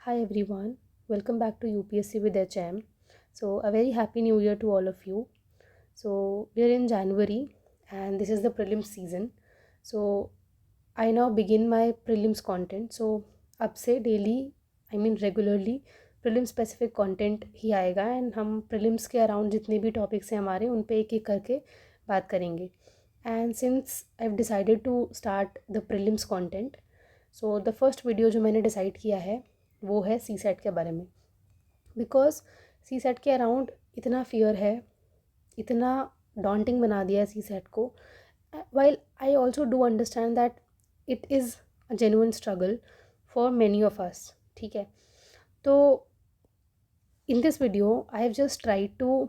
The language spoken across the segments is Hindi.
Hi everyone, welcome back to UPSC with HM. So, a very happy new year to all of you. So, we are in January and this is the prelims season. So, I now begin my prelims content. So, अब से daily regularly prelim specific content ही आएगा एंड हम प्रीलिम्स के अराउंड जितने भी टॉपिक्स हैं हमारे उन पे एक एक करके बात करेंगे. And since I have decided to start the prelims content, so the first video जो मैंने डिसाइड किया है वो है सी सेट के बारे में. बिकॉज सी सेट के अराउंड इतना फियर है, इतना डॉन्टिंग बना दिया है सी सेट को. While I also do understand that it is a genuine struggle for many of us. ठीक है, तो in this video I have just try to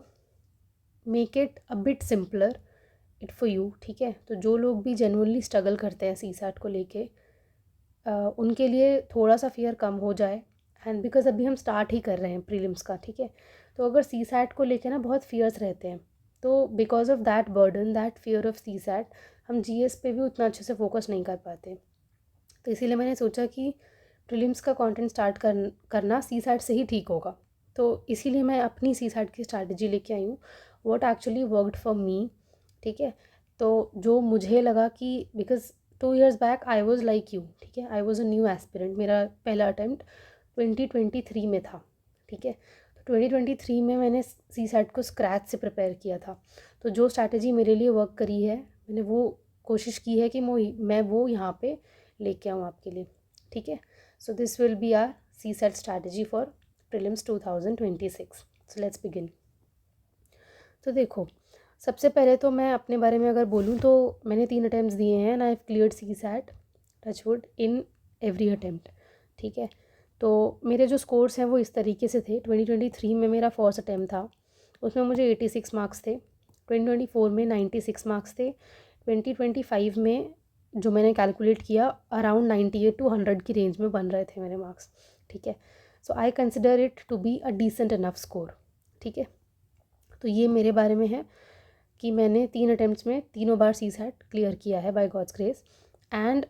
make it a bit simpler it for you. ठीक है, तो जो लोग भी जेन्युइनली स्ट्रगल करते हैं सी सेट को लेके, उनके लिए थोड़ा सा फियर कम हो जाए. एंड बिकॉज अभी हम स्टार्ट ही कर रहे हैं प्रीलिम्स का. ठीक है, तो अगर सी सैट को लेके ना बहुत फियर्स रहते हैं, तो because of that burden, that fear of CSAT, हम जी एस पे भी उतना अच्छे से फोकस नहीं कर पाते. तो इसीलिए मैंने सोचा कि प्रीलिम्स का कंटेंट स्टार्ट करना सी सैट से ही ठीक होगा. तो इसीलिए मैं अपनी सी सैट की स्ट्रैटेजी लेके आई हूँ, what actually worked for me. ठीक है, तो जो मुझे लगा कि because 2 years back I was like you. ठीक है, I was a new aspirant. मेरा पहला अटैम्प्ट 2023 में था. ठीक है, तो 2023 में मैंने सी सेट को स्क्रैच से प्रिपेयर किया था. तो जो स्ट्रैटेजी मेरे लिए वर्क करी है, मैंने वो कोशिश की है कि मैं वो यहाँ पे लेके आऊँ आपके लिए. ठीक है, so this will be our CSAT strategy for prelims 2026. So let's begin. तो देखो, सबसे पहले तो मैं अपने बारे में अगर बोलूँ तो मैंने 3 अटैम्प्ट्स दिए हैं and I have cleared CSAT, touchwood, in every attempt. ठीक है, तो मेरे जो स्कोर्स हैं वो इस तरीके से थे. 2023 में मेरा फर्स्ट अटैम्प्ट था, उसमें मुझे 86 मार्क्स थे. 2024 में 96 मार्क्स थे. 2025 में जो मैंने कैलकुलेट किया, अराउंड 98 to 100 की रेंज में बन रहे थे मेरे मार्क्स. ठीक है, so I consider it to be a decent enough score. ठीक है, तो ये मेरे बारे में है कि मैंने 3 अटैम्प्ट्स में तीनों बार सी सैट क्लियर किया है by God's grace. And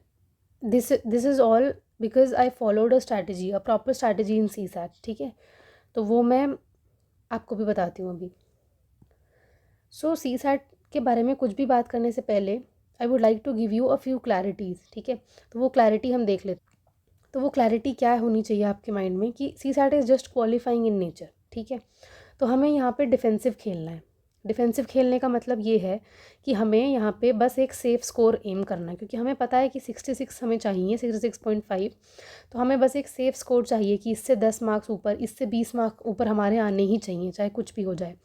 this is all because I followed a strategy, a proper strategy in CSAT. ठीक है, तो वो मैं आपको भी बताती हूँ अभी. सो सी सैट के बारे में कुछ भी बात करने से पहले I would like to give you a few clarities. ठीक है, तो वो क्लैरिटी हम देख लेते. तो वो क्लैरिटी क्या होनी चाहिए आपके माइंड में कि CSAT is just qualifying in nature. ठीक है, तो हमें यहाँ पे डिफेंसिव खेलना है. डिफेंसिव खेलने का मतलब ये है कि हमें यहाँ पे बस एक सेफ स्कोर एम करना है, क्योंकि हमें पता है कि 66 हमें चाहिए, 66.5. तो हमें बस एक सेफ स्कोर चाहिए कि इससे 10 मार्क्स ऊपर, इससे 20 मार्क्स ऊपर हमारे आने ही चाहिए, चाहे कुछ भी हो जाए.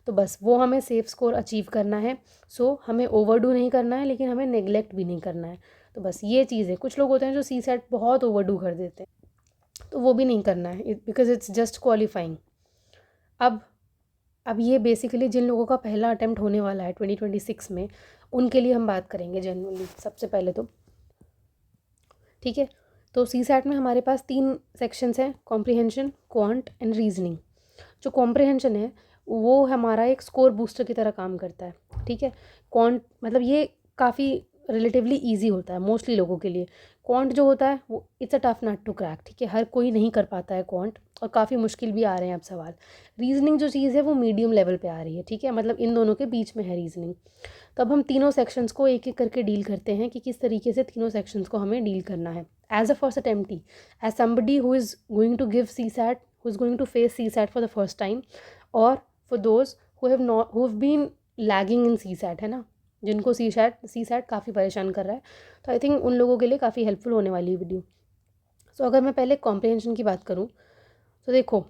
तो बस वो हमें सेफ स्कोर अचीव करना है. सो हमें ओवरडू नहीं करना है, लेकिन हमें नेग्लेक्ट भी नहीं करना है. तो बस ये चीज़ है. कुछ लोग होते हैं जो सी सेट बहुत ओवरडू कर देते हैं, तो वो भी नहीं करना है बिकॉज इट्स जस्ट क्वालिफाइंग. अब अब ये बेसिकली जिन लोगों का पहला अटेम्प्ट होने वाला है 2026 में, उनके लिए हम बात करेंगे जनरली सबसे पहले तो. ठीक है, तो सी सैट में हमारे पास 3 सेक्शंस हैं, कॉम्प्रिहेंशन, क्वांट एंड रीजनिंग. जो कॉम्प्रिहेंशन है वो हमारा एक स्कोर बूस्टर की तरह काम करता है. ठीक है, क्वांट मतलब ये काफ़ी रिलेटिवली ईजी होता है मोस्टली लोगों के लिए. क्वांट जो होता है वो it's a tough nut to crack. ठीक है, हर कोई नहीं कर पाता है क्वांट, और काफ़ी मुश्किल भी आ रहे हैं अब सवाल. रीजनिंग जो चीज़ है वो मीडियम लेवल पे आ रही है. ठीक है, मतलब इन दोनों के बीच में है रीजनिंग. तो अब हम तीनों सेक्शंस को एक एक करके डील करते हैं कि किस तरीके से तीनों सेक्शंस को हमें डील करना है. As a first attemptee, as somebody who is going to give CSAT, who is going to face CSAT for the first time, और for those who have been lagging in CSAT, है ना, जिनको सी सैट काफ़ी परेशान कर रहा है. तो आई थिंक उन लोगों के लिए काफ़ी हेल्पफुल होने वाली है वीडियो. सो अगर मैं पहले कॉम्प्रिहेंशन की बात करूँ, तो देखो,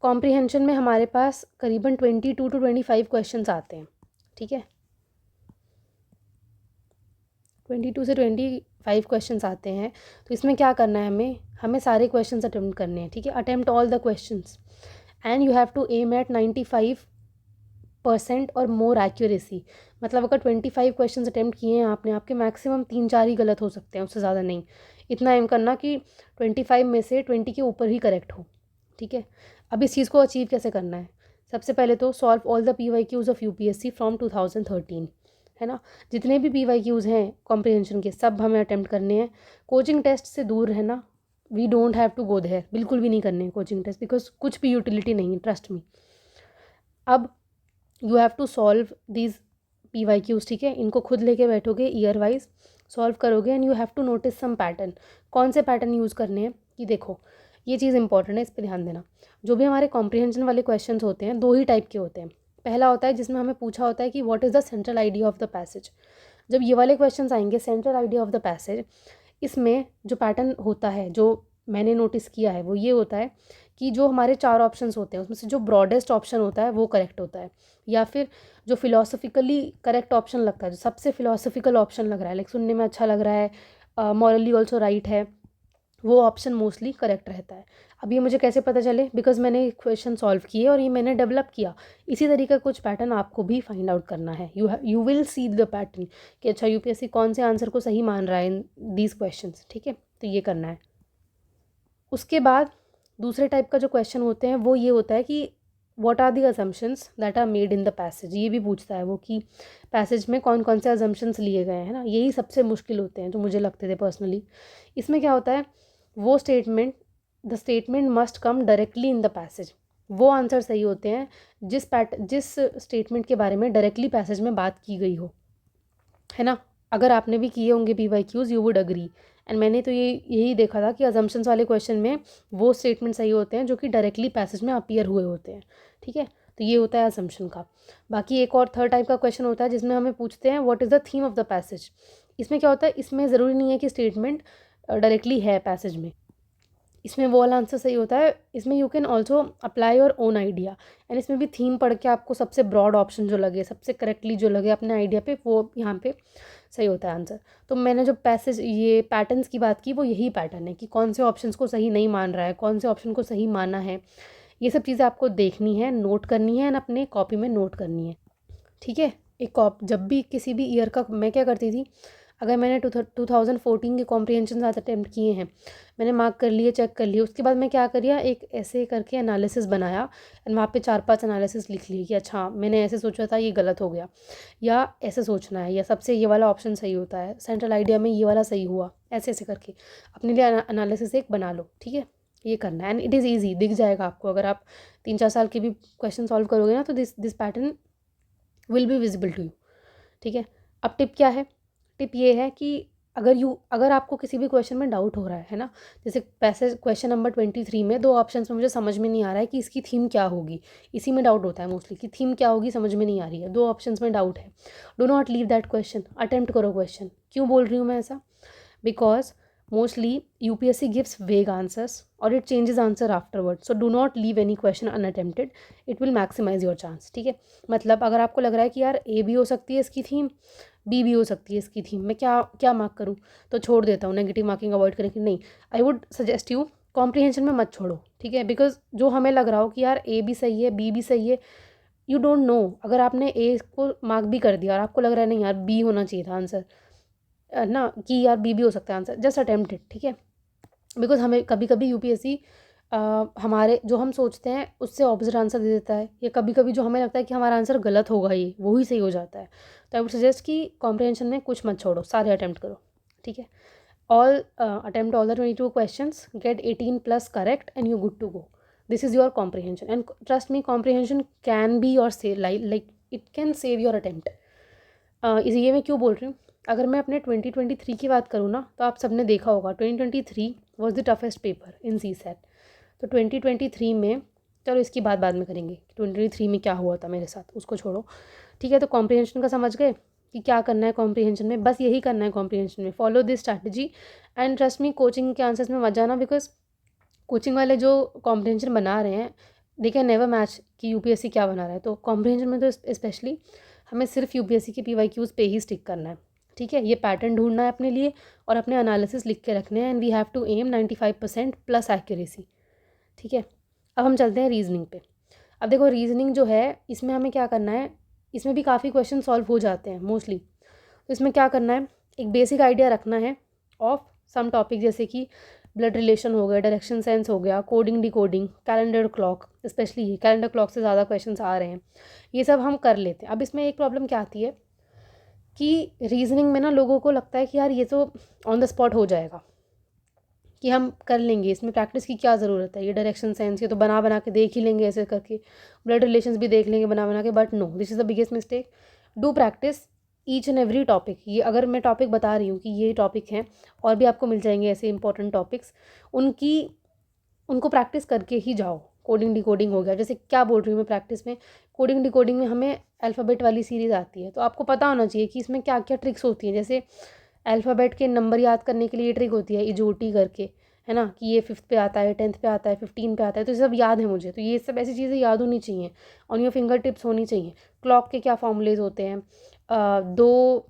कॉम्प्रिहेंशन में हमारे पास करीबन 22 to 25 क्वेश्चन आते हैं. ठीक है, 22 से 25 क्वेश्चन आते हैं. तो इसमें क्या करना है, हमें हमें सारे क्वेश्चन अटेम्प्ट करने हैं. ठीक है, attempt all the questions and you have to aim at 95% और मोर एक्यूरेसी. मतलब अगर 25 क्वेश्चन अटेम्प्ट किए हैं आपने, आपके मैक्सिमम 3-4 ही गलत हो सकते हैं, उससे ज़्यादा नहीं. इतना एम करना कि 25 में से 20 के ऊपर ही करेक्ट हो. ठीक है, अब इस चीज़ को अचीव कैसे करना है. सबसे पहले तो solve all the PYQs of UPSC from 2013, है ना. जितने भी PYQs हैं कॉम्प्रिहेंशन के, सब हमें अटेम्प्ट करने हैं. कोचिंग टेस्ट से दूर रहना, we don't have to go there, बिल्कुल भी नहीं करने कोचिंग टेस्ट, बिकॉज कुछ भी यूटिलिटी नहीं है, ट्रस्ट मी। अब you have to solve these PYQs, ठीक है, इनको खुद लेके बैठोगे, ईयर वाइज सॉल्व करोगे, and you have to notice some pattern. कौन से पैटर्न यूज़ करने हैं कि देखो, ये चीज़ इंपॉर्टेंट है, इस पर ध्यान देना। जो भी हमारे कॉम्प्रिहेंशन वाले क्वेश्चंस होते हैं, दो ही टाइप के होते हैं। पहला होता है जिसमें हमें पूछा होता है कि what is the central idea of the passage. जब ये वाले क्वेश्चंस आएंगे, central idea of the passage, इसमें जो पैटर्न होता है, जो मैंने नोटिस किया है, वो ये होता है कि जो हमारे 4 ऑप्शंस होते हैं उसमें से जो ब्रॉडेस्ट ऑप्शन होता है वो करेक्ट होता है, या फिर जो फिलोसफिकली करेक्ट ऑप्शन लगता है, जो सबसे फिलोसफिकल ऑप्शन लग रहा है, लाइक सुनने में अच्छा लग रहा है, मॉरली ऑल्सो राइट है, वो ऑप्शन मोस्टली करेक्ट रहता है। अब ये मुझे कैसे पता चले, बिकॉज मैंने क्वेश्चन सॉल्व किए और ये मैंने डेवलप किया। इसी तरीके का कुछ पैटर्न आपको भी फाइंड आउट करना है। You will see the pattern कि अच्छा UPSC कौन से आंसर को सही मान रहा है इन दीज क्वेश्चंस, ठीक है, तो ये करना है। उसके बाद दूसरे टाइप का जो क्वेश्चन होते हैं वो ये होता है कि what are the assumptions that are made in the passage. ये भी पूछता है वो कि पैसेज में कौन कौन से अजम्पशंस लिए गए हैं ना, यही सबसे मुश्किल होते हैं जो मुझे लगते थे पर्सनली। इसमें क्या होता है, वो statement, the statement must come directly in the passage. वो आंसर सही होते हैं जिस स्टेटमेंट के बारे में डायरेक्टली पैसेज में बात की गई हो, है ना। अगर आपने भी किए होंगे PYQs, you would agree. And मैंने तो यही देखा था कि अजम्पशंस वाले क्वेश्चन में वो स्टेटमेंट सही होते हैं जो कि डायरेक्टली पैसेज में अपीयर हुए होते हैं, ठीक है, तो ये होता है अजम्पशन का। बाकी एक और थर्ड टाइप का क्वेश्चन होता है जिसमें हमें पूछते हैं what is the theme of the passage. इसमें क्या होता है, इसमें ज़रूरी नहीं है कि स्टेटमेंट डायरेक्टली है पैसेज में, इसमें वो वाला आंसर सही होता है। इसमें you can also apply your own idea, and इसमें भी थीम पढ़ के आपको सबसे ब्रॉड ऑप्शन जो लगे, सबसे करेक्टली जो लगे अपने आइडिया पे, वो यहाँ पे सही होता है आंसर। तो मैंने जो पैसेज ये पैटर्न्स की बात की वो यही पैटर्न है कि कौन से ऑप्शंस को सही नहीं मान रहा है, कौन से ऑप्शन को सही माना है। ये सब चीज़ें आपको देखनी है, नोट करनी है, एंड अपने कॉपी में नोट करनी है, ठीक है। जब भी किसी भी ईयर का, मैं क्या करती थी, अगर मैंने 2014 के कॉम्प्रिहेंशन अटेम्प्ट किए हैं, मैंने मार्क कर लिए, चेक कर लिए, उसके बाद मैं क्या करिए, एक ऐसे करके एनालिसिस बनाया, एंड वहाँ पे 4-5 एनालिसिस लिख लिए कि अच्छा मैंने ऐसे सोचा था, ये गलत हो गया, या ऐसे सोचना है, या सबसे ये वाला ऑप्शन सही होता है, सेंट्रल आइडिया में ये वाला सही हुआ, ऐसे ऐसे करके अपने लिए एनालिसिस एक बना लो, ठीक है। ये करना है, एंड इट इज़ ईजी, दिख जाएगा आपको। अगर आप 3-4 साल के भी क्वेश्चन सॉल्व करोगे ना, तो this pattern will be visible to you, ठीक है। अब टिप क्या है, टिप ये है कि अगर आपको किसी भी क्वेश्चन में डाउट हो रहा है ना, जैसे पैसेज क्वेश्चन नंबर 23 में 2 ऑप्शंस में मुझे समझ में नहीं आ रहा है कि इसकी थीम क्या होगी, इसी में डाउट होता है मोस्टली कि थीम क्या होगी, समझ में नहीं आ रही है, 2 ऑप्शंस में डाउट है, do not leave that question, attempt करो क्वेश्चन। क्यों बोल रही हूँ मैं ऐसा, because mostly UPSC gives vague answers or it changes answer afterwards, so do not leave any question unattempted, it will maximize your chance, ठीक है। मतलब अगर आपको लग रहा है कि यार A भी हो सकती है इसकी थीम, B भी हो सकती है इसकी थीम, मैं क्या क्या मार्क करूँ, तो छोड़ देता हूँ, नेगेटिव मार्किंग अवॉइड करने की नहीं। आई वुड सजेस्ट यू कॉम्प्रिहेंशन में मत छोड़ो, ठीक है, बिकॉज जो हमें लग रहा हो कि यार A भी सही है, B भी सही है, यू डोंट नो। अगर आपने A को मार्क भी कर दिया और आपको लग रहा है नहीं यार B होना चाहिए था आंसर, ना कि यार B हो सकता है आंसर, जस्ट अटेम्प्ट इट, ठीक है। बिकॉज हमें कभी कभी UPSC हमारे जो हम सोचते हैं उससे ऑपोजिट आंसर दे देता है, या कभी कभी जो हमें लगता है कि हमारा आंसर गलत होगा ये वो ही सही हो जाता है। तो आई वुड सजेस्ट कि कॉम्प्रिहेंशन में कुछ मत छोड़ो, सारे अटेम्प्ट करो, ठीक है। Attempt all the 22 questions, get 18+ correct and you good to go. This is your comprehension, and trust me comprehension can be your save, like it can save your attempt. इसे ये मैं क्यों बोल रही हूँ, अगर मैं अपने 2023 की बात करूँ ना, तो आप सबने देखा होगा 2023 was the toughest paper in CSAT। तो 2023 में, चलो इसकी बात बाद में करेंगे, 2023 में क्या हुआ था मेरे साथ उसको छोड़ो, ठीक है। तो कॉम्प्रिहेंशन का समझ गए कि क्या करना है कॉम्प्रिहेंशन में, बस यही करना है कॉम्प्रिहेंशन में, follow this strategy. And trust me coaching के आंसर्स में मत जाना, बिकॉज कोचिंग वाले जो कॉम्प्रिहेंशन बना रहे हैं दे कैन नेवर मैच कि UPSC क्या बना रहा है। तो कॉम्प्रिहेंशन में तो स्पेशली हमें सिर्फ UPSC के PYQs पे ही स्टिक करना है, ठीक है। ये पैटर्न ढूंढना है अपने लिए और अपने एनालिसिस लिख के रखने हैं, and we have to aim 95% plus accuracy, ठीक है। अब हम चलते हैं रीजनिंग पे। अब देखो रीजनिंग जो है इसमें हमें क्या करना है, इसमें भी काफ़ी क्वेश्चन सॉल्व हो जाते हैं मोस्टली। तो इसमें क्या करना है, एक बेसिक आइडिया रखना है ऑफ सम टॉपिक, जैसे कि ब्लड रिलेशन हो गया, डायरेक्शन सेंस हो गया, coding decoding, calendar clock, specially ये कैलेंडर क्लॉक से ज़्यादा क्वेश्चन आ रहे हैं, ये सब हम कर लेते हैं। अब इसमें एक प्रॉब्लम क्या आती है कि रीजनिंग में ना लोगों को लगता है कि यार ये तो ऑन द स्पॉट हो जाएगा, कि हम कर लेंगे, इसमें प्रैक्टिस की क्या ज़रूरत है, ये डायरेक्शन सेंस ये तो बना बना के देख ही लेंगे ऐसे करके, ब्लड रिलेशंस भी देख लेंगे बना बना के, but no, this is the biggest mistake. Do practice each and every topic. ये अगर मैं टॉपिक बता रही हूँ कि ये टॉपिक हैं, और भी आपको मिल जाएंगे ऐसे इंपॉर्टेंट टॉपिक्स, उनकी उनको प्रैक्टिस करके ही जाओ। कोडिंग डिकोडिंग हो गया, जैसे क्या बोल रही हूँ मैं प्रैक्टिस में, कोडिंग डिकोडिंग में हमें अल्फ़ाबेट वाली सीरीज़ आती है, तो आपको पता होना चाहिए कि इसमें क्या क्या ट्रिक्स होती हैं। जैसे अल्फ़ाबेट के नंबर याद करने के लिए ट्रिक होती है इजोटी करके, है ना, कि ये 5th पे आता है, 10th पे आता है, 15 पे आता है, तो ये सब याद है मुझे, तो ये सब ऐसी चीज़ें याद होनी चाहिए, ऑन योर फिंगर टिप्स होनी चाहिए। क्लॉक के क्या फॉर्मूलेज होते हैं, दो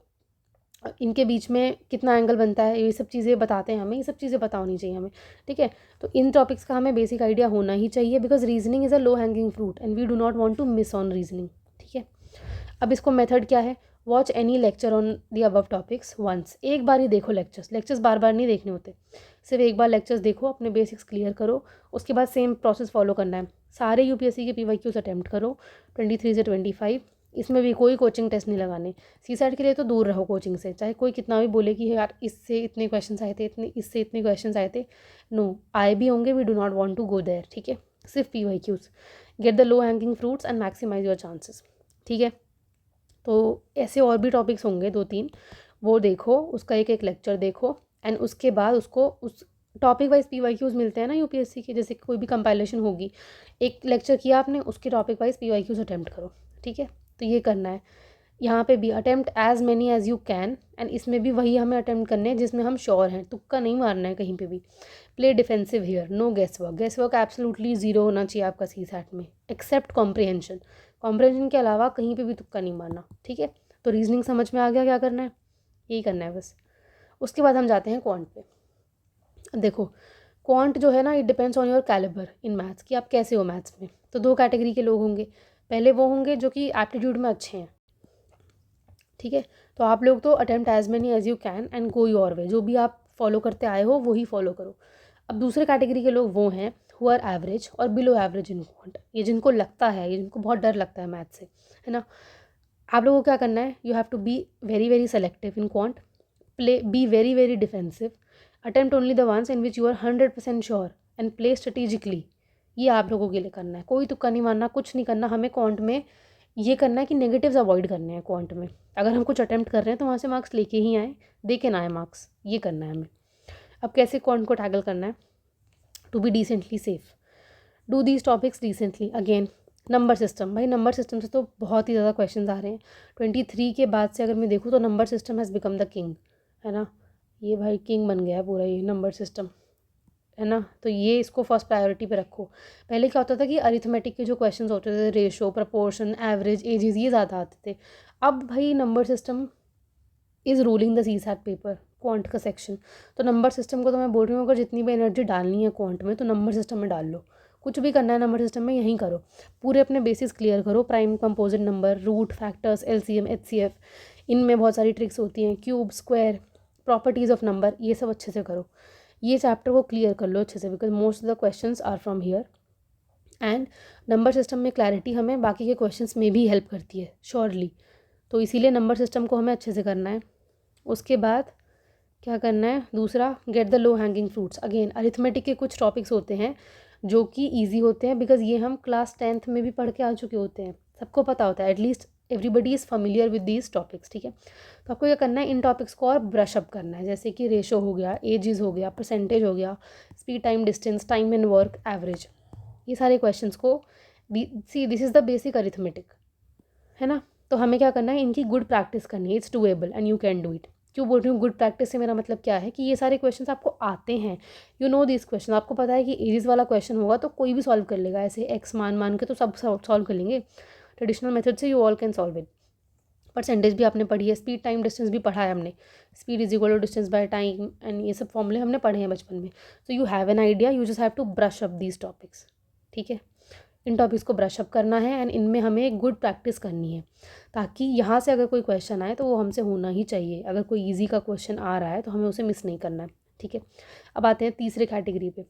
इनके बीच में कितना एंगल बनता है, ये सब चीज़ें बताते हैं हमें, ये सब चीज़ें पता होनी चाहिए हमें, ठीक है। तो इन टॉपिक्स का हमें बेसिक आइडिया होना ही चाहिए, because reasoning is a low hanging fruit and we do not want to miss on reasoning, ठीक है। अब इसको मेथड क्या है, watch any lecture on the above topics once. एक बार ही देखो लेक्चर्स बार बार नहीं देखने होते, सिर्फ एक बार लेक्चर्स देखो, अपने बेसिक्स क्लियर करो, उसके बाद सेम प्रोसेस फॉलो करना है। सारे यूपीएससी के पीवाईक्यूज अटैम्प्ट करो 23 से 25, इसमें भी कोई कोचिंग टेस्ट नहीं लगाने। सीसैट के लिए तो दूर रहो कोचिंग से, चाहे कोई कितना भी बोले कि यार इससे इतने क्वेश्चन आए थे, इतने इससे इतने क्वेश्चन आए थे, नो, आए भी होंगे, we do not want to go there, ठीक है। सिर्फ PYQs, get the low hanging fruits and maximise your chances, ठीक है। तो ऐसे और भी टॉपिक्स होंगे 2-3, वो देखो, उसका एक एक लेक्चर देखो, एंड उसके बाद उसको उस टॉपिक वाइज पीवाईक्यूज मिलते हैं ना यूपीएससी के, जैसे कोई भी कंपाइलेशन होगी, एक लेक्चर किया आपने, उसके टॉपिक वाइज पीवाईक्यूज अटैम्प्ट करो, ठीक है। तो ये करना है। यहाँ पे भी attempt as many as you can, and इसमें भी वही हमें अटैम्प्ट करने हैं जिसमें हम श्योर हैं, तुक्का नहीं मारना है कहीं पे भी। Play defensive here, no guess work, guess work absolutely zero होना चाहिए आपका सी सैट में, एक्सेप्ट कॉम्प्रिहेंशन। कॉम्प्रिहेंशन के अलावा कहीं पे भी तुक्का नहीं मारना, ठीक है। तो रीजनिंग समझ में आ गया क्या करना है, यही करना है बस। उसके बाद हम जाते हैं क्वांट पे। देखो, क्वांट जो है ना, it depends on your calibre in maths, कि आप कैसे हो मैथ्स में। तो दो कैटेगरी के लोग होंगे, पहले वो होंगे जो कि एप्टीट्यूड में अच्छे हैं, ठीक है। तो आप लोग तो attempt as many as you can and go your way, जो भी आप फॉलो करते आए हो वही फॉलो करो। अब दूसरे कैटेगरी के लोग वो हैं हु आर एवरेज और बिलो एवरेज इन क्वांट, ये जिनको लगता है, ये जिनको बहुत डर लगता है मैथ से, है ना। आप लोगों को क्या करना है, you have to be very very selective in quant, play be very very defensive, attempt only the ones in which you are 100% sure, and play strategically. ये आप लोगों के लिए करना है, कोई तुक्का नहीं मारना, कुछ नहीं करना। हमें क्वांट में ये करना है कि नेगेटिव्स अवॉइड करने हैं क्वांट में। अगर हम कुछ अटैम्प्ट कर रहे हैं तो वहाँ से मार्क्स लेके ही आए, दे के ना आए मार्क्स, ये करना है हमें। अब कैसे क्वांट को टैकल करना है, to be decently safe, do these topics decently. Again, number system, भाई नंबर सिस्टम से तो बहुत ही ज़्यादा क्वेश्चन आ रहे हैं 23 के बाद से। अगर मैं देखूँ तो number system has become the king, है ना, ये भाई किंग बन गया है पूरा ये नंबर सिस्टम, है ना। तो ये इसको फर्स्ट प्रायोरिटी पे रखो। पहले क्या होता था कि अरिथमेटिक के जो क्वेश्चंस होते थे, रेशो, प्रपोर्शन, एवरेज, एजेस, ये ज़्यादा आते थे। अब भाई number system is ruling the CSAT paper, quant का सेक्शन। तो नंबर सिस्टम को तो मैं बोल रही हूँ, अगर जितनी भी एनर्जी डालनी है क्वांट में तो नंबर सिस्टम में डाल लो, कुछ भी करना है नंबर सिस्टम में यहीं करो। पूरे अपने बेसिस क्लियर करो, prime, composite number, root, factors, LCM, HCF, इनमें बहुत सारी ट्रिक्स होती हैं, cube, square, properties of number, ये सब अच्छे से करो। ये चैप्टर को क्लियर कर लो अच्छे से, because most of the questions are from here. And number system में क्लैरिटी हमें बाकी के क्वेश्चंस में भी हेल्प करती है श्योरली, तो इसीलिए नंबर सिस्टम को हमें अच्छे से करना है। उसके बाद क्या करना है, दूसरा, gate the low hanging fruits. Again, arithmetic के कुछ टॉपिक्स होते हैं जो कि ईजी होते हैं, बिकॉज ये हम क्लास 10th में भी पढ़ के आ चुके होते हैं, सबको पता होता है, at least everybody is familiar with these topics, ठीक है। तो आपको क्या करना है, इन टॉपिक्स को और ब्रश अप करना है, जैसे कि रेशो हो गया, एजेस हो गया, परसेंटेज हो गया, speed, time, distance, time and work, average, ये सारे क्वेश्चंस को see, this is the basic arithmetic, है ना। तो हमें क्या करना है, इनकी गुड प्रैक्टिस करनी है, it's doable and you can do it. क्यों बोल रही हूँ गुड प्रैक्टिस से, मेरा मतलब क्या है कि ये सारे क्वेश्चंस आपको आते हैं, यू नो दिस क्वेश्चन, आपको पता है कि एजेस वाला क्वेश्चन होगा तो कोई भी सॉल्व कर लेगा, ऐसे एक्स मान मान के तो सब सॉल्व कर लेंगे, ट्रेडिशनल मेथड से you all can solve it. Percentage भी आपने पढ़ी है, स्पीड, टाइम, डिस्टेंस भी पढ़ा है हमने, speed is equal to distance by time, and ये सब फॉर्मूले हमने पढ़े हैं बचपन में। तो you have an idea, you just have to brush up these topics, ठीक है। इन टॉपिक्स को ब्रश अप करना है एंड इनमें हमें एक गुड प्रैक्टिस करनी है, ताकि यहाँ से अगर कोई क्वेश्चन आए तो वो हमसे होना ही चाहिए। अगर कोई इजी का क्वेश्चन आ रहा है तो हमें उसे मिस नहीं करना है, ठीक है। अब आते हैं तीसरे कैटेगरी पे।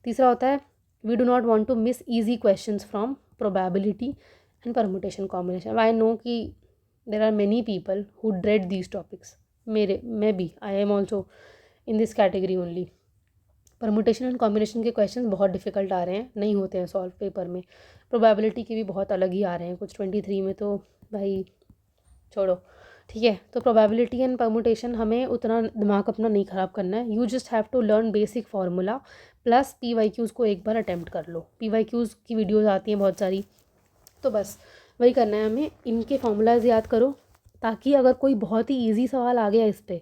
तीसरा होता है, we do not want to miss easy questions from probability and permutation combination. I know कि there are many people who dread these topics, मैं भी, I am also in this category only. Permutation and combination के क्वेश्चन बहुत डिफिकल्ट आ रहे हैं, नहीं होते हैं सॉल्व पेपर में। प्रोबेबिलिटी के भी बहुत अलग ही आ रहे हैं कुछ 23 में, तो भाई छोड़ो, ठीक है। तो प्रोबेबिलिटी एंड परमुटेशन हमें उतना दिमाग अपना नहीं ख़राब करना है। You just have to learn basic formula plus PYQs को एक बार अटैम्प्ट कर लो। PYQs की वीडियोज़ आती हैं बहुत सारी, तो बस वही करना है हमें। इनके फार्मूलाज याद करो, ताकि अगर कोई बहुत ही ईजी सवाल आ गया इस पर,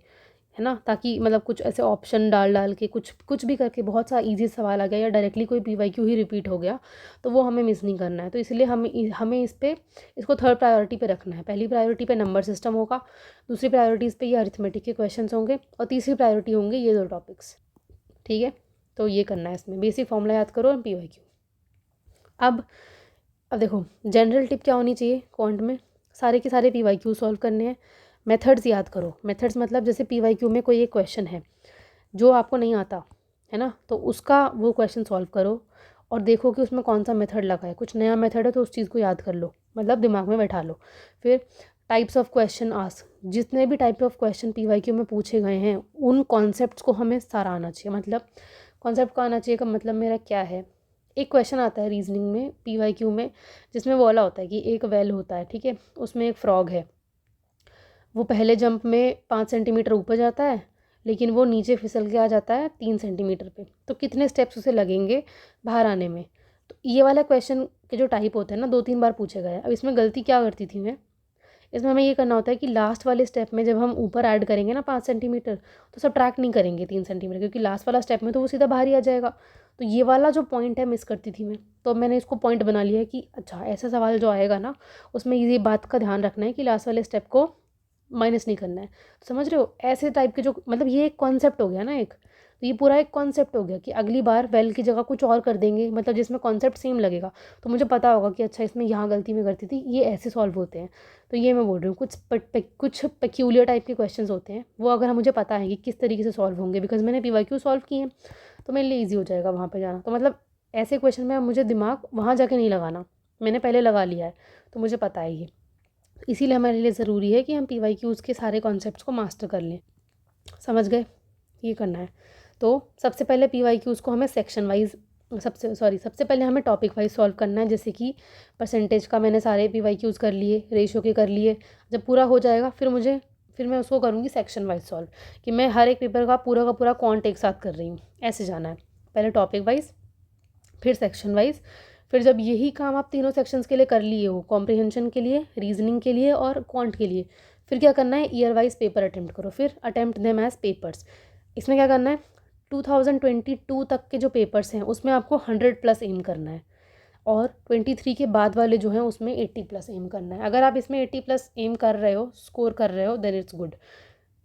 है ना, ताकि मतलब कुछ ऐसे ऑप्शन डाल डाल के कुछ कुछ भी करके बहुत सा ईजी सवाल आ गया, या डायरेक्टली कोई PYQ ही रिपीट हो गया, तो वो हमें मिस नहीं करना है। तो इसलिए हमें इसको थर्ड प्रायोरिटी पे रखना है। पहली प्रायोरिटी पे नंबर सिस्टम होगा, दूसरी प्रायोरिटीज़ पे ये अरिथमेटिक के क्वेश्चंस होंगे, और तीसरी प्रायोरिटी होंगे ये 2 टॉपिक्स, ठीक है। तो ये करना है इसमें, बेसिक फॉर्मूला याद करो और PYQ। अब देखो जनरल टिप क्या होनी चाहिए क्वांट में, सारे के सारे PYQ सॉल्व करने हैं। मेथड्स याद करो। मेथड्स मतलब जैसे PYQ में कोई एक क्वेश्चन है जो आपको नहीं आता है ना, तो उसका वो क्वेश्चन सॉल्व करो और देखो कि उसमें कौन सा मेथड लगा है। कुछ नया मेथड है तो उस चीज़ को याद कर लो, मतलब दिमाग में बैठा लो। फिर टाइप्स ऑफ क्वेश्चन आस्क, जितने भी टाइप ऑफ क्वेश्चन PYQ में पूछे गए हैं उन कॉन्सेप्ट्स को हमें सारा आना चाहिए। मतलब कॉन्सेप्ट को आना चाहिए का मतलब मेरा क्या है, एक क्वेश्चन आता है रीजनिंग में PYQ में, जिसमें वो वाला होता है कि एक वेल होता है, ठीक है, उसमें एक फ्रॉग है, वो पहले जंप में 5 सेंटीमीटर ऊपर जाता है, लेकिन वो नीचे फिसल के आ जाता है 3 सेंटीमीटर पे, तो कितने स्टेप्स उसे लगेंगे बाहर आने में। तो ये वाला क्वेश्चन के जो टाइप होते हैं ना 2-3 बार पूछे गए। अब इसमें गलती क्या करती थी मैं, इसमें हमें ये करना होता है कि लास्ट वाले स्टेप में जब हम ऊपर ऐड करेंगे ना 5 सेंटीमीटर, तो सब ट्रैक नहीं करेंगे 3 सेंटीमीटर, क्योंकि लास्ट वाला स्टेप में तो वो सीधा बाहर ही आ जाएगा। तो ये वाला जो पॉइंट है मिस करती थी मैं, तो मैंने इसको पॉइंट बना लिया है कि अच्छा ऐसा सवाल जो आएगा ना उसमें ये बात का ध्यान रखना है कि लास्ट वाले स्टेप को माइनस नहीं करना है। तो समझ रहे हो, ऐसे टाइप के जो मतलब ये एक कॉन्सेप्ट हो गया ना एक, तो ये पूरा एक कॉन्सेप्ट हो गया कि अगली बार वेल की जगह कुछ और कर देंगे, मतलब जिसमें कॉन्सेप्ट सेम लगेगा, तो मुझे पता होगा कि अच्छा इसमें यहाँ गलती में करती थी, ये ऐसे सॉल्व होते हैं। तो ये मैं बोल रही हूँ, कुछ पेक्यूलियर टाइप के क्वेश्चंस होते हैं, वो अगर मुझे पता है कि किस तरीके से सॉल्व होंगे, बिकॉज मैंने PYQ सॉल्व किए हैं, तो मेरे लिए ईजी हो जाएगा वहाँ पर जाना। तो मतलब ऐसे क्वेश्चन में अब मुझे दिमाग वहाँ जाके नहीं लगाना, मैंने पहले लगा लिया है, तो मुझे पता है ये। इसीलिए हमारे लिए ज़रूरी है कि हम PYQs के सारे कॉन्सेप्ट्स को मास्टर कर लें। समझ गए, ये करना है। तो सबसे पहले PYQs को हमें सेक्शन वाइज सबसे पहले हमें टॉपिक वाइज सॉल्व करना है। जैसे कि परसेंटेज का मैंने सारे PYQs कर लिए, रेशो के कर लिए। जब पूरा हो जाएगा फिर मैं उसको करूँगी सेक्शन वाइज सॉल्व, कि मैं हर एक पेपर का पूरा क्वांट एक साथ कर रही हूँ, ऐसे जाना है। पहले टॉपिक वाइज, फिर सेक्शन वाइज। फिर जब यही काम आप तीनों सेक्शंस के लिए कर लिए हो, कॉम्प्रिहेंशन के लिए, रीजनिंग के लिए और क्वांट के लिए, फिर क्या करना है, ईयर वाइज पेपर अटेम्प्ट करो। फिर अटेम्प्ट देम एज पेपर्स। इसमें क्या करना है, 2022 तक के जो पेपर्स हैं उसमें आपको 100+ एम करना है, और 23 के बाद वाले जो हैं उसमें 80+ एम करना है। अगर आप इसमें 80+ एम कर रहे हो, स्कोर कर रहे हो, देन इट्स गुड।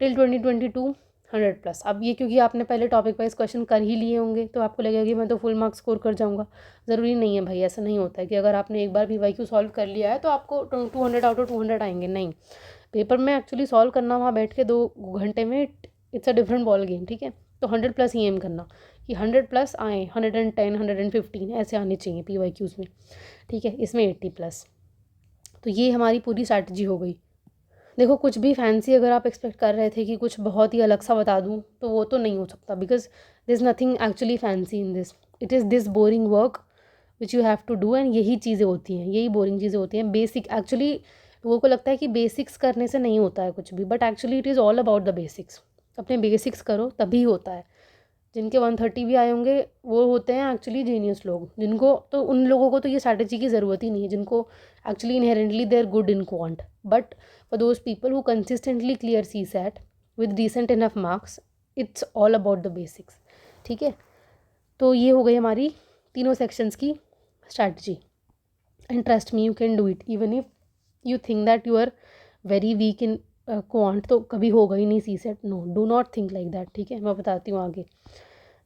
टिल 2022 100+। अब ये क्योंकि आपने पहले टॉपिक वाइज क्वेश्चन कर ही लिए होंगे, तो आपको लगेगा कि मैं तो फुल मार्क्स स्कोर कर जाऊँगा। ज़रूरी नहीं है भाई, ऐसा नहीं होता है कि अगर आपने एक बार PYQ सॉल्व कर लिया है तो आपको 200 आउट ऑफ 200 आएंगे, नहीं। पेपर में एक्चुअली सॉल्व करना वहाँ बैठ के 2 घंटे में, it's a different ball game, ठीक है। तो 100+ ही एम करना कि 100+ आए, 110 115 ऐसे आने चाहिए PYQs में, ठीक है। इसमें 80+। तो ये हमारी पूरी स्ट्रैटेजी हो गई। देखो कुछ भी फैंसी अगर आप एक्सपेक्ट कर रहे थे कि कुछ बहुत ही अलग सा बता दूँ, तो वो तो नहीं हो सकता, because this nothing actually fancy in this, it is this boring work which you have to do. And यही चीज़ें होती हैं, यही बोरिंग चीज़ें होती हैं। बेसिक एक्चुअली लोगों को लगता है कि बेसिक्स करने से नहीं होता है कुछ भी, but actually it is all about the basics. अपने बेसिक्स करो तभी होता है। जिनके 130 भी आए होंगे वो होते हैं एक्चुअली जीनियस लोग, जिनको तो उन लोगों को तो ये स्ट्रैटेजी की ज़रूरत ही नहीं है, जिनको actually inherently they are good in quant. But for those people who consistently clear CSAT with decent enough marks, it's all about the basics, ठीक है। तो ये हो गई हमारी तीनों सेक्शंस की strategy. And trust me, you can do it even if you think that you are very weak in quant, तो कभी होगा ही नहीं CSAT। No, do not think like that, ठीक है। मैं बताती हूँ आगे।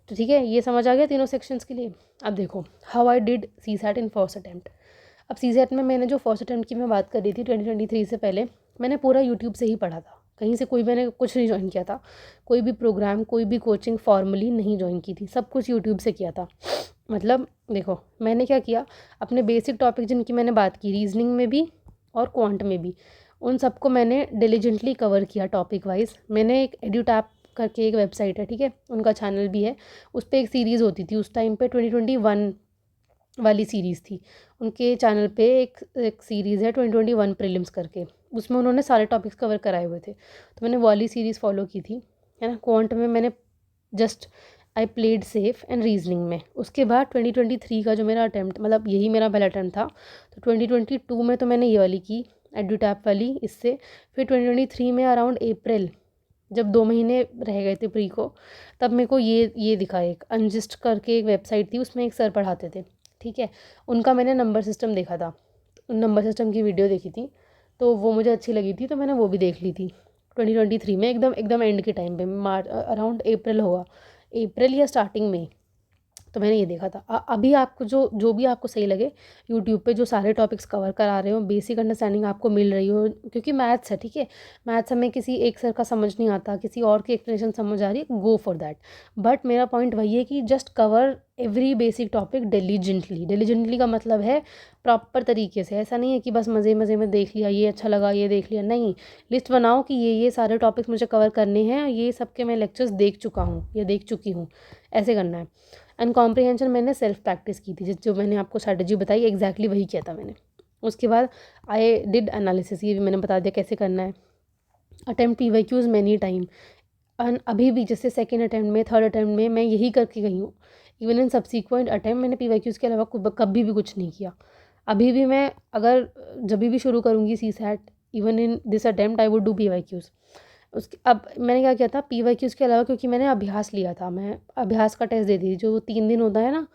तो ठीक है, ये समझ आ गया तीनों सेक्शंस के लिए। अब देखो how I did CSAT in first attempt. अब CSAT में मैंने जो फर्स्ट अटैम्प्ट की मैं बात कर रही थी 2023 से पहले, मैंने पूरा यूट्यूब से ही पढ़ा था, कहीं से कोई मैंने कुछ नहीं ज्वाइन किया था, कोई भी प्रोग्राम, कोई भी कोचिंग फॉर्मली नहीं ज्वाइन की थी, सब कुछ यूट्यूब से किया था। मतलब देखो मैंने क्या किया, अपने बेसिक टॉपिक जिनकी मैंने बात की, रीजनिंग में भी और क्वांट में भी, उन सबको मैंने डिलीजेंटली कवर किया टॉपिक वाइज। मैंने एक एड्यूटैप करके एक वेबसाइट है, ठीक है, उनका चैनल भी है। उस पर एक सीरीज़ होती थी उस टाइम पे, 2021 वाली सीरीज़ थी उनके चैनल पे। एक सीरीज़ है 2021 प्रीलिम्स करके, उसमें उन्होंने सारे टॉपिक्स कवर कराए हुए थे, तो मैंने वो वाली सीरीज़ फॉलो की थी, है ना। क्वांट में मैंने just I played safe and reasoning में। उसके बाद 2023 का जो मेरा अटैम्प्ट, मतलब यही मेरा पहला अटैम्प्ट था, तो 2022 में तो मैंने ये वाली की एडुटैप वाली इससे। फिर 2023 में अराउंड अप्रैल, जब 2 महीने रह गए थे प्री को, तब मेरे को ये दिखा, एक अनजिस्ट करके एक वेबसाइट थी, उसमें एक सर पढ़ाते थे, ठीक है, उनका मैंने नंबर सिस्टम देखा था, उन नंबर सिस्टम की वीडियो देखी थी, तो वो मुझे अच्छी लगी थी, तो मैंने वो भी देख ली थी 2023 में, एकदम एकदम एंड के टाइम पे, मार्च अराउंड अप्रैल होगा, अप्रैल या स्टार्टिंग में, तो मैंने ये देखा था। अभी आपको जो भी आपको सही लगे, यूट्यूब पे जो सारे टॉपिक्स कवर करा रहे हो, बेसिक अंडरस्टैंडिंग आपको मिल रही हो, क्योंकि मैथ्स है, ठीक है, मैथ्स हमें किसी एक सर का समझ नहीं आता, किसी और की एक्सप्लेनेशन समझ आ रही है, गो फॉर दैट। बट मेरा पॉइंट वही है कि just cover every basic topic diligently. Diligently का मतलब है प्रॉपर तरीके से, ऐसा नहीं है कि बस मज़े मज़े में देख लिया, ये अच्छा लगा ये देख लिया, नहीं, लिस्ट बनाओ कि ये सारे टॉपिक्स मुझे कवर करने हैं, ये सबके मैं लेक्चर्स देख चुका हूँ या देख चुकी हूँ, ऐसे करना है। एंड कॉम्प्रिहेंशन मैंने सेल्फ प्रैक्टिस की थी, जो मैंने आपको स्ट्रैटेजी बताई, एग्जैक्टली वही किया था मैंने। उसके बाद आई डिड एनालिसिस, ये भी मैंने बता दिया कैसे करना है। Attempt PYQs many time, and अभी भी जैसे सेकेंड अटैम्प्ट में, थर्ड अटैम्प्ट में मैं यही करके गई हूँ। इवन इन सब्सिक्वेंट अटैम्प्ट मैंने PYQs के अलावा कभी भी कुछ नहीं किया। अभी भी मैं अगर जब भी शुरू करूँगी CSAT, even in this attempt I would do PYQs। उसके अब मैंने क्या किया था PYQs के अलावा, क्योंकि मैंने अभ्यास लिया था, मैं अभ्यास का टेस्ट देती थी, जो 3 दिन होता है ना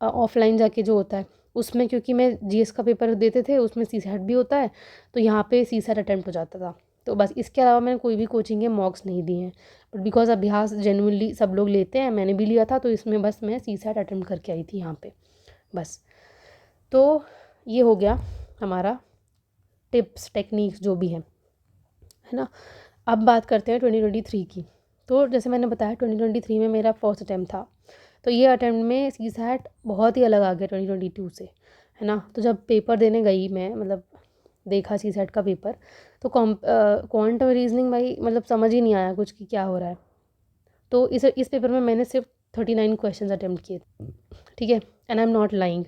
ऑफलाइन जाके जो होता है, उसमें क्योंकि मैं GS का पेपर देते थे, उसमें CSAT भी होता है, तो यहाँ पे CSAT अटैम्प्ट हो जाता था। तो बस इसके अलावा मैंने कोई भी कोचिंग के मॉक्स नहीं दिए हैं, बट बिकॉज अभ्यास जेन्युइनली सब लोग लेते हैं, मैंने भी लिया था, तो इसमें बस मैं CSAT अटैम्प्ट करके आई थी यहाँ पे बस। तो ये हो गया हमारा टिप्स टेक्निक्स जो भी है ना। अब बात करते हैं 2023 की। तो जैसे मैंने बताया 2023 में मेरा फर्स्ट अटैम्प्ट था, तो ये अटैम्प्ट में CSAT बहुत ही अलग आ गया 2022 से, है ना। तो जब पेपर देने गई मैं, मतलब देखा CSAT का पेपर, तो क्वांट और रीजनिंग भाई मतलब समझ ही नहीं आया कुछ कि क्या हो रहा है। तो इस पेपर में मैंने सिर्फ 39 क्वेश्चन अटैम्प्ट किए, ठीक है, and I am not lying,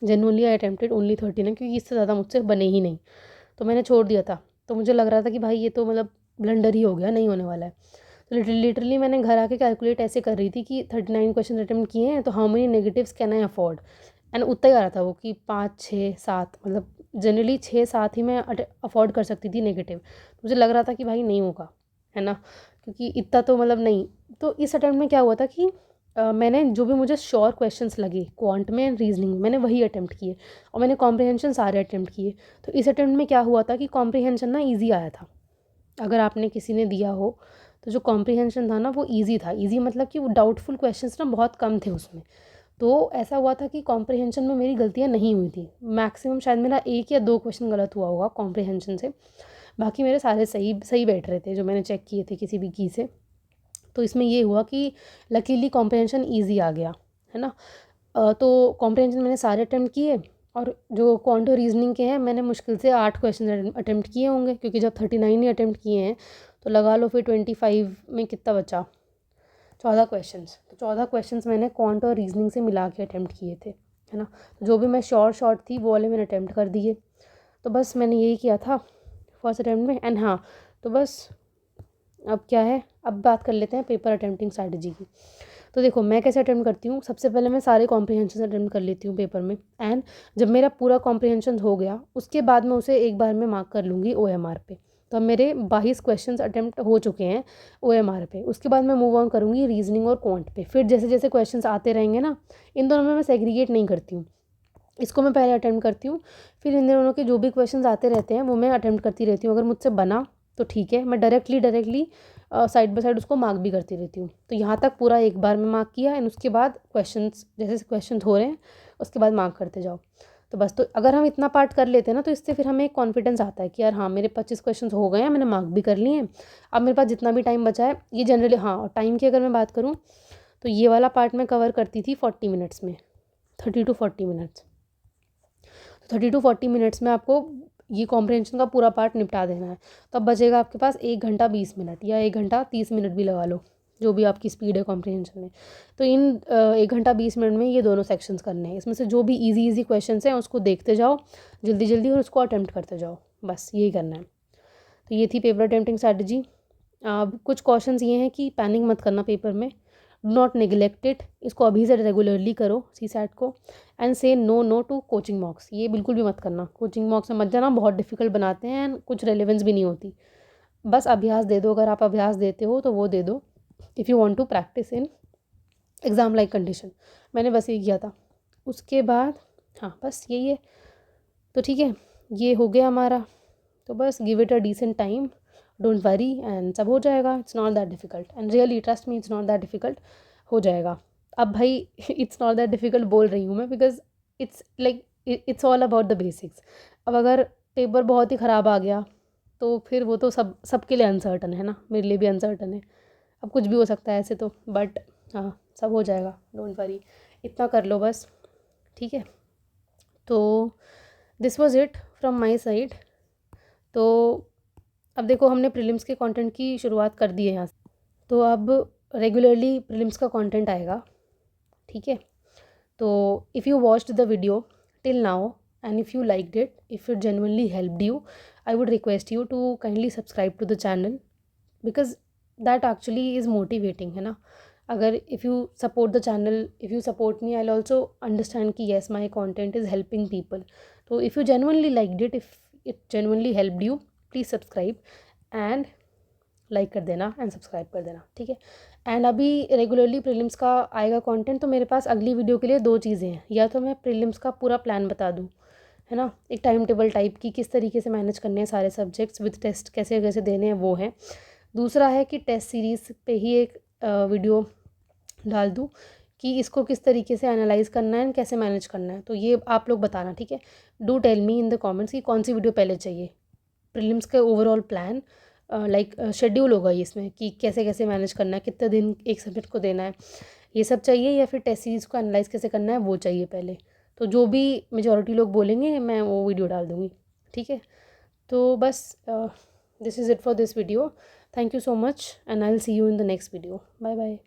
genuinely I attempted only 39, क्योंकि इससे ज़्यादा मुझसे बने ही नहीं, तो मैंने छोड़ दिया था। तो मुझे लग रहा था कि भाई ये तो मतलब ब्लंडर ही हो गया, नहीं होने वाला है। तो लिटरली मैंने घर आके कैलकुलेट ऐसे कर रही थी कि 39 क्वेश्चन अटैम्प्ट किए हैं, तो how many negatives can I afford, and उतना ही आ रहा था वो कि 5 6 7, मतलब जनरली 6 7 ही मैं अफोर्ड कर सकती थी नेगेटिव। मुझे लग रहा था कि भाई नहीं होगा, है ना, क्योंकि इतना तो मतलब नहीं। तो इस अटैम्प्ट में क्या हुआ था कि मैंने जो भी मुझे श्योर क्वेश्चंस लगे क्वांट में एंड रीजनिंग में, मैंने वही अटैम्प्ट किए, और मैंने कॉम्प्रिहेंशन सारे अटैम्प्ट किए। तो इस अटैम्प्ट में क्या हुआ था कि कॉम्प्रिहेंशन ना ईजी आया था, अगर आपने किसी ने दिया हो तो जो कॉम्प्रिहेंशन था ना वो ईजी था। ईजी मतलब कि वो डाउटफुल क्वेश्चंस ना बहुत कम थे उसमें। तो ऐसा हुआ था कि कॉम्प्रिहेंशन में मेरी गलतियाँ नहीं हुई थी, मैक्सिमम शायद मेरा 1 या 2 क्वेश्चन गलत हुआ होगा कॉम्प्रिहेंशन से, बाकी मेरे सारे सही सही बैठ रहे थे जो मैंने चेक किए थे किसी भी की से। तो इसमें ये हुआ कि लकीली कॉम्प्रिहेंशन ईजी आ गया, है ना। तो कॉम्प्रिहेंशन मैंने सारे अटैम्प्ट किए, और जो क्वांटो रीजनिंग के हैं मैंने मुश्किल से 8 क्वेश्चन अटैम्प्ट किए होंगे, क्योंकि जब 39 ही अटैम्प्ट किए हैं तो लगा लो फिर 25 में कितना बचा, 14 क्वेश्चंस। तो 14 क्वेश्चंस मैंने क्वांट और रीजनिंग से मिला के अटैम्प्ट किए थे, है ना। तो जो भी मैं शॉर्ट थी वो वाले मैंने अटैम्प्ट कर दिए। तो बस मैंने यही किया था फर्स्ट अटैम्प्ट में। एंड हाँ, तो बस अब क्या है, अब बात कर लेते हैं पेपर अटैम्प्टिंग स्ट्रैटेजी की। तो देखो मैं कैसे अटैम्प्ट करती हूँ, सबसे पहले मैं सारे कॉम्प्रिहेंशन अटैम्प्ट कर लेती हूँ पेपर में, एंड जब मेरा पूरा कॉम्प्रिहेंशन हो गया उसके बाद मैं उसे एक बार में मार्क कर लूँगी OMR पे। तो अब मेरे 22 क्वेश्चन अटैम्प्ट हो चुके हैं OMR पे। उसके बाद मैं मूव ऑन करूँगी रीजनिंग और क्वांट पे। फिर जैसे जैसे क्वेश्चन आते रहेंगे ना, इन दोनों में मैं सेग्रीगेट नहीं करती हूँ, इसको मैं पहले अटैम्प्ट करती हूँ, फिर इन दोनों के जो भी क्वेश्चंस आते रहते हैं वो मैं अटैम्प्ट करती रहती हूँ। अगर मुझसे बना तो ठीक है, मैं डायरेक्टली साइड बाय साइड उसको मार्क भी करती रहती हूँ। तो यहाँ तक पूरा एक बार में मार्क किया, एंड उसके बाद क्वेश्चंस जैसे क्वेश्चन हो रहे हैं उसके बाद मार्क करते जाओ। तो बस, तो अगर हम इतना पार्ट कर लेते हैं ना, तो इससे फिर हमें एक कॉन्फिडेंस आता है कि यार हाँ मेरे 25 क्वेश्चन हो गए हैं, मैंने मार्क भी कर लिए हैं, अब मेरे पास जितना भी टाइम बचा है ये जनरली। हाँ, और टाइम की अगर मैं बात करूँ तो ये वाला पार्ट मैं कवर करती थी 40 मिनट्स में, 30 to 40 मिनट्स। 30 to 40 मिनट्स में आपको ये कॉम्प्रहेंशन का पूरा पार्ट निपटा देना है। तो अब बचेगा आपके पास 1 घंटा 20 मिनट या 1 घंटा 30 मिनट भी लगा लो, जो भी आपकी स्पीड है कॉम्प्रहेंशन में। तो इन 1 घंटा 20 मिनट में ये दोनों सेक्शंस करने हैं। इसमें से जो भी ईज़ी क्वेश्चंस हैं उसको देखते जाओ जल्दी जल्दी और उसको अटेम्प्ट करते जाओ, बस यही करना है। तो ये थी पेपर अटेम्प्टिंग स्ट्रैटेजी। अब कुछ क्वेश्चंस ये हैं कि पैनिक मत करना पेपर में, डू नॉट नेग्लेक्ट इट, इसको अभी से रेगुलरली करो सीसैट को। एंड से नो टू कोचिंग मॉक्स, ये बिल्कुल भी मत करना, कोचिंग मॉक्स में मत जाना, बहुत डिफिकल्ट बनाते हैं एंड कुछ रेलेवेंस भी नहीं होती। बस अभ्यास दे दो, अगर आप अभ्यास देते हो तो वो दे दो, if you want to practise in exam like condition. मैंने बस ये किया था। उसके बाद हाँ बस यही है। तो ठीक है, ये हो गया हमारा। तो बस give it a decent time, don't worry and सब हो जाएगा। It's not that difficult and really trust me, it's not that difficult, हो जाएगा। अब भाई इट्स नॉट दैट डिफ़िकल्ट बोल रही हूँ मैं, because it's like it's all about the basics. अब अगर पेपर बहुत ही ख़राब आ गया तो फिर वो तो सबके लिए अनसर्टन है ना, मेरे लिए भी अनसर्टन है। अब कुछ भी हो सकता है ऐसे तो, बट हाँ सब हो जाएगा, डोंट वरी, इतना कर लो बस, ठीक है। तो this was it from my side. तो अब देखो हमने प्रीलिम्स के कंटेंट की शुरुआत कर दी है यहाँ से, तो अब रेगुलरली प्रीलिम्स का कंटेंट आएगा, ठीक है। तो if you watched the video till now and if you liked it, if it genuinely helped you, I would request you to kindly subscribe to the channel, because that actually is motivating, है ना। अगर if you support the channel, if you support me, I will also understand कि yes my content is helping people. तो इफ़ यू genuinely liked it, if it genuinely helped you, please subscribe and like कर देना एंड सब्सक्राइब कर देना, ठीक है। एंड अभी रेगुलरली प्रीलिम्स का आएगा कंटेंट, तो मेरे पास अगली वीडियो के लिए 2 चीज़ें हैं। या तो मैं प्रीलिम्स का पूरा प्लान बता दूँ, है ना, एक टाइम टेबल टाइप की, किस तरीके से मैनेज करने हैं सारे सब्जेक्ट्स विद टेस्ट, कैसे कैसे देने हैं वो है। दूसरा है कि टेस्ट सीरीज़ पे ही एक वीडियो डाल दूँ कि इसको किस तरीके से एनालाइज़ करना है एंड कैसे मैनेज करना है। तो ये आप लोग बताना, ठीक है। Do tell me in the comments कि कौन सी वीडियो पहले चाहिए। प्रीलिम्स का ओवरऑल प्लान लाइक शेड्यूल होगा ये इसमें कि कैसे कैसे मैनेज करना है, कितने दिन एक सब्जेक्ट को देना है, ये सब चाहिए, या फिर टेस्ट सीरीज़ को एनालाइज कैसे करना है वो चाहिए पहले। तो जो भी मेजॉरिटी लोग बोलेंगे मैं वो वीडियो डाल दूँगी, ठीक है। तो बस this is it for this video. Thank you so much and I will see you in the next video. Bye bye.